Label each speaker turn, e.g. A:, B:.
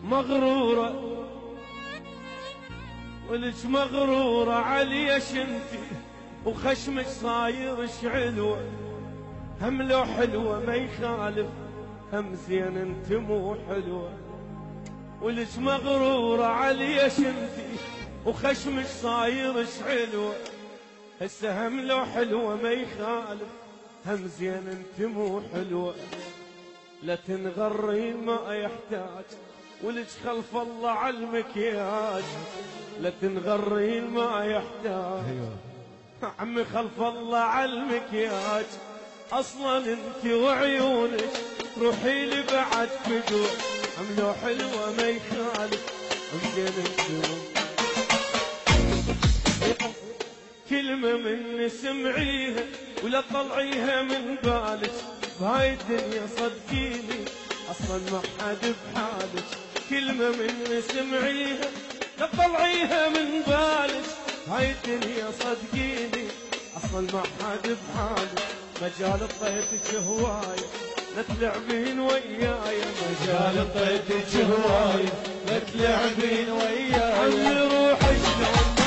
A: مغرورة ولك مغرورة عليش انتي وخشمك صاير شعلوة، هم لو حلوة ما يخالف هم زين انت مو حلوة. ولك مغرورة عليش انتي وخشمك صاير شعلوة، هسه هم لو حلوة ما يخالف هم زين انت مو حلوة. لا تنغرين ما يحتاج ولك خلف الله على المكياج، لا تنغرين ما يحتاج عمي خلف الله على المكياج. اصلا انت وعيونك روحي لي بعد فدوة، هم لو حلوة ما يخالف هم زين انت. كلمة مني سمعيها ولا طلعيها من بالك، بهاي الدنيا صدقيني اصلا ما حد بحالك. كلمة مني سمعيها لا طلعيها من بالك، هاي الدنيا صدقيني اصلا ما حد بحالك. مجال طيتك هواية لا تلعبين وياي، مجال طيتك هواية لا تلعبين وياي. عمي روحي شلون